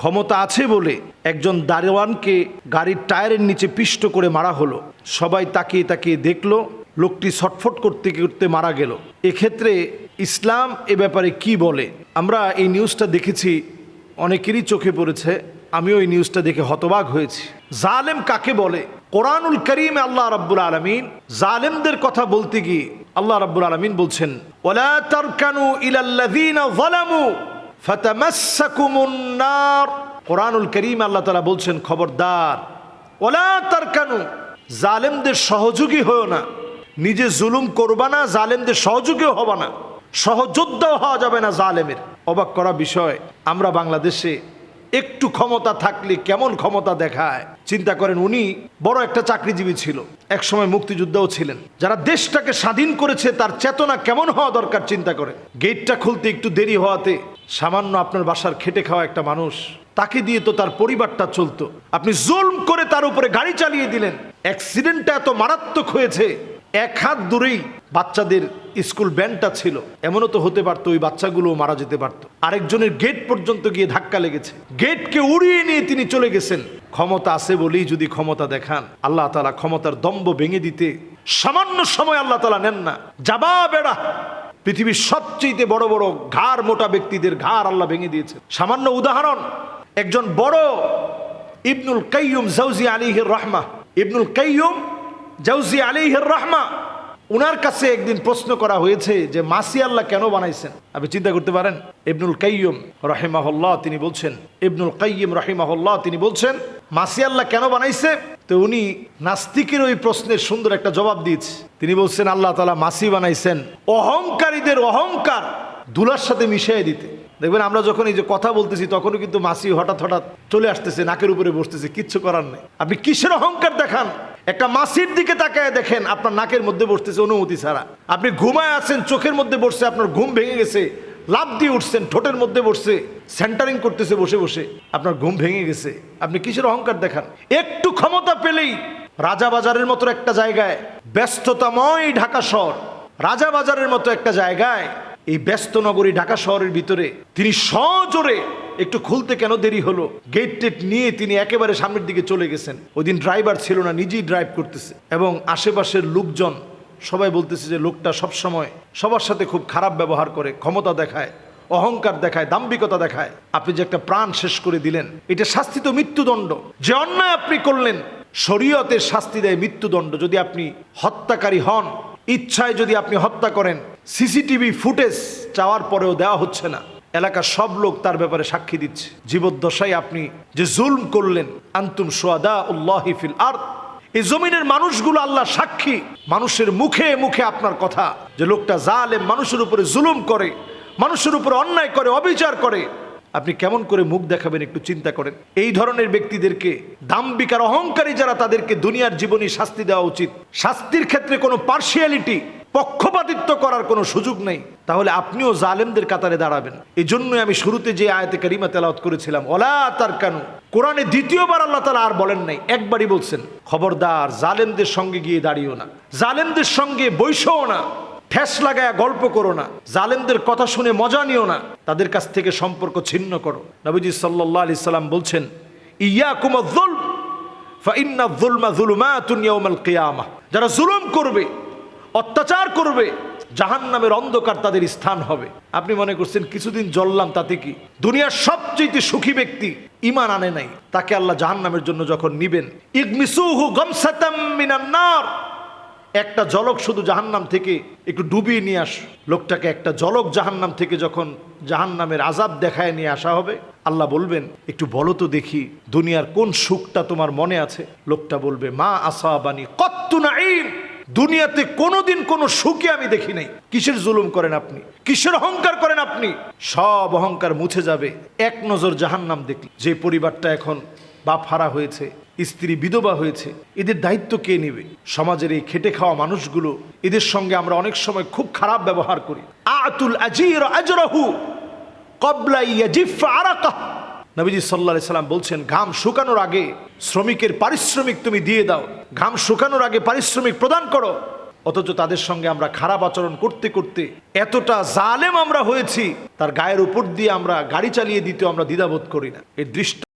ক্ষমতা আছে বলে একজন দারোয়ানকে গাড়ির টায়ারের নিচে পিষ্ট করে মারা হলো। সবাই তাকিয়ে তাকিয়ে দেখলো, লোকটি ছটফট করতে করতে মারা গেল। এক্ষেত্রে ইসলাম এ ব্যাপারে কি বলে? আমরা এই নিউজটা দেখেছি, অনেকেরই চোখে পড়েছে। আমিও এই নিউজটা দেখে হতবাক হয়েছি। জালেম কাকে বলে? কোরআনুল কারীমে আল্লাহ রাব্বুল আলামিন জালেমদের কথা বলতে গিয়ে আল্লাহ রাব্বুল আলামিন বলছেন, ওয়ালা তারকানু ইলাল্লাযীনা যালামু ফাতামাসসাকুমুন নার। কোরআনুল কারীমে আল্লাহ তাআলা বলছেন, খবরদার, ওয়ালা তারকানু, জালেমদের সহযোগী হও না। নিজে জুলুম করবা না, জালেমদের সহযোগীও হবা না, সহযোদ্ধাও হওয়া যাবে না জালেমের। অবাক করা বিষয়, আমরা বাংলাদেশে একটু ক্ষমতা থাকলে কেমন ক্ষমতা দেখায়। চিন্তা করেন, উনি বড় একটা চাকরিজীবী ছিল, একসময় মুক্তিযোদ্ধাও ছিলেন। যারা দেশটাকে স্বাধীন করেছে তার চেতনা কেমন হওয়া দরকার চিন্তা করেন। গেটটা খুলতে একটু দেরি হওয়াতে সামান্য আপনার বাসার খেটে খাওয়া একটা মানুষ, তাকে দিয়ে তো তার পরিবারটা চলতো, আপনি জুলম করে তার উপরে গাড়ি চালিয়ে দিলেন। অ্যাক্সিডেন্টটা এত মারাত্মক হয়েছে, এক হাত দূরেই বাচ্চাদের স্কুল ব্যান্ডটা ছিল। এমনও তো হতে পারতো ওই বাচ্চাগুলো মারা যেতে পারতো। আরেকজনের গেট পর্যন্ত গিয়ে ধাক্কা লেগেছে, গেটকে উড়িয়ে নিয়ে তিনি চলে গেছেন। ক্ষমতা আছে বলেই যদি ক্ষমতা দেখান, আল্লাহ তাআলা ক্ষমতার দম্ভ ভেঙে দিতে সামান্য সময় আল্লাহ তাআলা নেন না। জাবা বেড়া, পৃথিবীর সবচেয়ে বড় বড় ঘাড় মোটা ব্যক্তিদের ঘাড় আল্লাহ ভেঙে দিয়েছে। সামান্য উদাহরণ, একজন বড় ইবনুল কাইয়ুম জাওজি আলাইহির রাহমাহ, ইবনুল কাইয়ুম জাওজি আলাইহির রাহমাহ, উনার কাছে একদিন প্রশ্ন করা হয়েছে যে মাসি আল্লাহ কেন বানাইছেন? আপনি চিন্তা করতে পারেন, ইবনুল কাইয়ুম রাহিমাহুল্লাহ তিনি বলছেন, ইবনুল কাইয়িম রাহিমাহুল্লাহ তিনি বলছেন মাসি আল্লাহ কেন বানাইছে? তো উনি নাস্তিকের ওই প্রশ্নের সুন্দর একটা জবাব দিয়েছে। তিনি বলছেন আল্লাহ তাআলা মাসি বানাইছেন অহংকারীদের অহংকার দুলার সাথে মিশিয়ে দিতে। দেখবেন আমরা যখন এই যে কথা বলতেছি তখনও কিন্তু মাসি হঠাৎ হঠাৎ চলে আসতেছে, নাকের উপরে বসতেছে, কিচ্ছু করার নেই। আপনি কিসের অহংকার দেখান? একটা মাসির দিকে তাকায় দেখেন, আপনার নাকের মধ্যে বসতেছে অনুমতি ছাড়া। আপনি ঘুমায় আছেন, চোখের মধ্যে বসছে, আপনার ঘুম ভেঙে গেছে, লাফ দিয়ে উঠছেন, ঠোঁটের মধ্যে বসছে, সেন্টারিং করতেছে বসে বসে, আপনার ঘুম ভেঙে গেছে। আপনি কিসের অহংকার দেখান? একটু ক্ষমতা পেলেই রাজাবাজারের মতো একটা জায়গায়, ব্যস্ততাময় ঢাকা শহর, রাজাবাজারের মতো একটা জায়গায়, এই ব্যস্ত নগরী ঢাকা শহরের ভিতরে তিনি সজোরে, একটু খুলতে কেন দেরি হলো, গেট টেট নিয়ে তিনি একেবারে সামনের দিকে চলে গেছেন। ওই দিন ড্রাইভার ছিল না, নিজেই ড্রাইভ করতেছে, এবং আশেপাশের লোকজন সবাই বলতেছে যে লোকটা সবসময় সবার সাথে খুব খারাপ ব্যবহার করে, ক্ষমতা দেখায়, অহংকার দেখায়, দাম্ভিকতা দেখায়। আপনি যে একটা প্রাণ শেষ করে দিলেন, এটা শাস্তি তো মৃত্যুদণ্ড। যে অন্যায় আপনি করলেন, শরীয়তের শাস্তি দেয় মৃত্যুদণ্ড। যদি আপনি হত্যাকারী হন, ইচ্ছায় যদি আপনি হত্যা করেন, সিসিটিভি ফুটেজ চাওয়ার পরেও দেওয়া হচ্ছে না, এলাকার সব লোক তার ব্যাপারে সাক্ষী দিচ্ছে। জীবদ্দশায় আপনি যে জুলম করলেন, আনতুম শুহাদাউল্লাহি ফিল আরদ, এই জমিনের মানুষগুলো আল্লাহ সাক্ষী, মানুষের মুখে মুখে আপনার কথা, যে লোকটা জালেম, মানুষের উপরে জুলুম করে, মানুষের উপরে অন্যায় করে, অবিচার করে। আপনি কেমন করে মুখ দেখাবেন একটু চিন্তা করেন। এই ধরনের ব্যক্তিদেরকে, দাম্ভিকার অহংকারী যারা, তাদেরকে দুনিয়ার জীবনে শাস্তি দেওয়া উচিত। শাস্তির ক্ষেত্রে কোনো পার্সিয়ালিটি, পক্ষপাতিত্ব করার কোনো সুযোগ নেই। তাহলে আপনিও জালেমদের কাতারে দাঁড়াবেন। এই জন্যই আমি শুরুতে যে আয়াতে কারিমা তেলাওয়াত করেছিলাম, ওয়ালা তারকানু, কোরআনে দ্বিতীয়বার আল্লাহ তাআলা আর বলেন নাই, একবারই বলছেন, খবরদার জালেমদের সঙ্গে গিয়ে দাঁড়িও না, জালেমদের সঙ্গে বৈশও না, ঠেস লাগায় গল্প করো না, জালেমদের কথা শুনে মজা নিও না, তাদের কাছ থেকে সম্পর্ক ছিন্ন করো। নবীজি সাল্লাল্লাহু আলাইহি সাল্লাম বলছেন, ইয়াকুমুয যুলম ফাইন্নায যুলমা যুলুমাতুন ইয়াউমাল কিয়ামাহ, যারা জুলুম করবে, অত্যাচার করবে, জাহান্নামের অন্ধকার তাদের স্থান হবে। আপনি মনে করছেন কিছুদিন জ্বললাম তাতে কি? দুনিয়ার সবচেয়ে সুখী ব্যক্তি ঈমান আনে নাই, তাকে আল্লাহ জাহান্নামের জন্য যখন নিবেন, ইগমিসুহু গামসাতাম মিনান নার, একটা জলক শুধু জাহান্নাম থেকে একটু ডুবিয়ে নিয়ে আস। লোকটাকে একটা জলক জাহান্নাম থেকে যখন জাহান্নামের আযাব দেখায় নিয়ে আসা হবে, আল্লাহ বলবেন, একটু বলো তো দেখি দুনিয়ার কোন সুখটা তোমার মনে আছে? লোকটা বলবে, মা আসাবানি কত্তু নাঈম, দুনিয়াতে কোনোদিন কোনো সুখে আমি দেখি নাই। কিসের জুলুম করেন আপনি? কিসের অহংকার করেন আপনি? সব অহংকার মুছে যাবে এক নজর জাহান্নাম দেখলে। যে পরিবারটা এখন বাপ হারা হয়েছে, স্ত্রী বিধবা হয়েছে, এদের দায়িত্ব কে নেবে? সমাজের এই খেটে খাওয়া মানুষগুলো, এদের সঙ্গে আমরা অনেক সময় খুব খারাপ ব্যবহার করি। আতুল আজির আজরাহু ক্বাবলা ইয়াজিফ আরাকাহ, নবীজি সাল্লাল্লাহু আলাইহি সাল্লাম বলছেন, ঘাম শুকানোর আগে শ্রমিকের পারিশ্রমিক তুমি দিয়ে দাও, ঘাম শুকানোর আগে পারিশ্রমিক প্রদান করো। অথচ তাদের সঙ্গে আমরা খারাপ আচরণ করতে করতে এতটা জালেম আমরা হয়েছি, তার গায়ের উপর দিয়ে আমরা গাড়ি চালিয়ে দিতে আমরা দ্বিধাবোধ করি না। এর দৃষ্টান্ত